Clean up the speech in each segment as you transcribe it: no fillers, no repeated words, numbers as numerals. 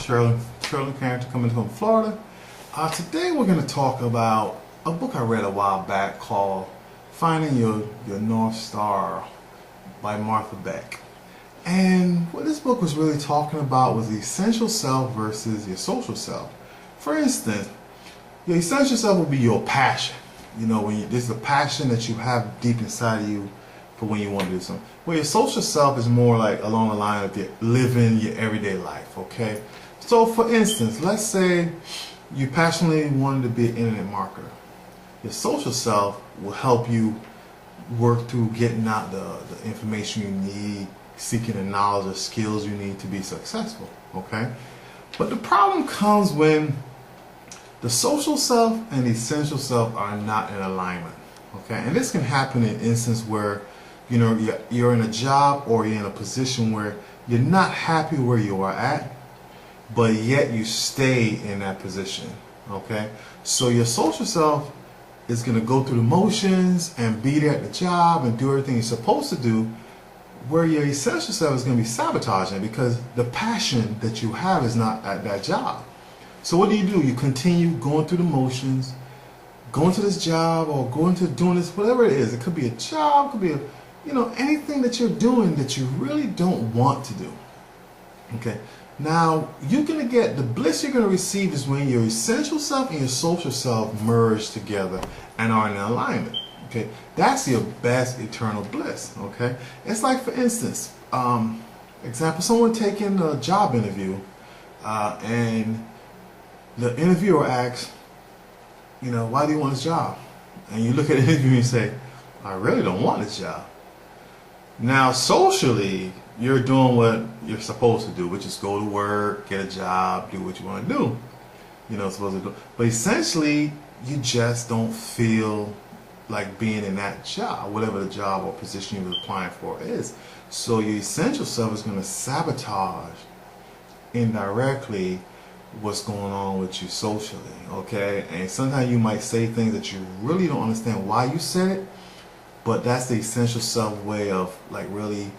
Shirley Carrington coming from Florida. Today we're going to talk about a book I read a while back called Finding Your North Star by Beck. And what this book was really talking about was the essential self versus your social self. For instance, your essential self will be your passion. You know, this is a passion that you have deep inside of you for when you want to do something. Well, your social self is more like along the line of living your everyday life, okay? So for instance, let's say you passionately wanted to be an internet marketer. Your social self will help you work through getting out the information you need, seeking the knowledge or skills you need to be successful, okay? But the problem comes when the social self and the essential self are not in alignment, okay? And this can happen in instances where, you know, you're in a job or you're in a position where you're not happy where you are at, but yet you stay in that position, okay? So your social self is going to go through the motions and be there at the job and do everything you're supposed to do, where your essential self is going to be sabotaging because the passion that you have is not at that job. So what do? You continue going through the motions, going to this job or going to doing this, whatever it is. It could be a job, it could be anything that you're doing that you really don't want to do. Okay. Now you're gonna get the bliss you're gonna receive is when your essential self and your social self merge together and are in alignment. Okay, that's your best eternal bliss. Okay, it's like, for instance, example, someone taking a job interview, and the interviewer asks, why do you want this job? And you look at the interview and say, I really don't want this job. Now socially, you're doing what you're supposed to do, which is go to work, get a job, do what you want to do. Supposed to do. But essentially, you just don't feel like being in that job, whatever the job or position you're applying for is. So your essential self is going to sabotage indirectly what's going on with you socially, okay? And sometimes you might say things that you really don't understand why you said it, but that's the essential self way of like really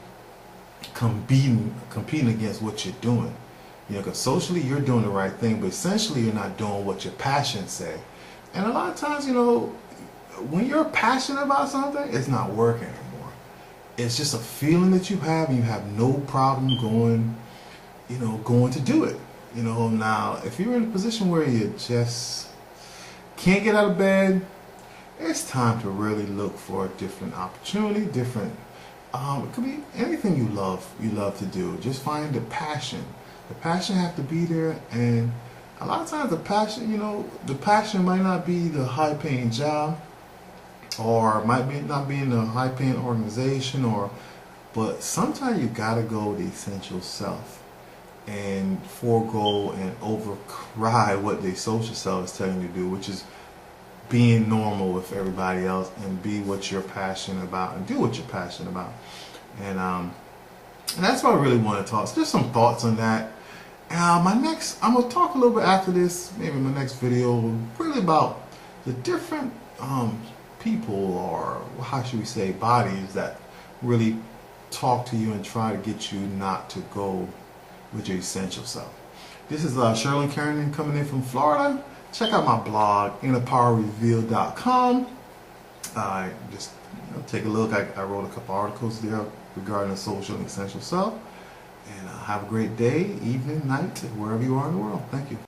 competing against what you're doing. Because socially you're doing the right thing, but essentially you're not doing what your passions say. And a lot of times, when you're passionate about something, it's not working anymore. It's just a feeling that you have, and you have no problem going to do it. Now if you're in a position where you just can't get out of bed, it's time to really look for a different opportunity, it could be anything you love to do. Just find the passion. The passion have to be there, and a lot of times the passion might not be the high-paying job, or might not be in a high-paying organization, but sometimes you gotta go the essential self and forego and override what the social self is telling you to do, which is being normal with everybody else and be what you're passionate about and do what you're passionate about. And that's what I really want to talk. So just some thoughts on that. I'm going to talk a little bit after this, maybe in my next video, really about the different people, or how should we say, bodies that really talk to you and try to get you not to go with your essential self. This is Shirley Carrington coming in from Florida. Check out my blog, InnerPowerRevealed.com. Just take a look. I wrote a couple articles there regarding the social and essential self. And have a great day, evening, night, wherever you are in the world. Thank you.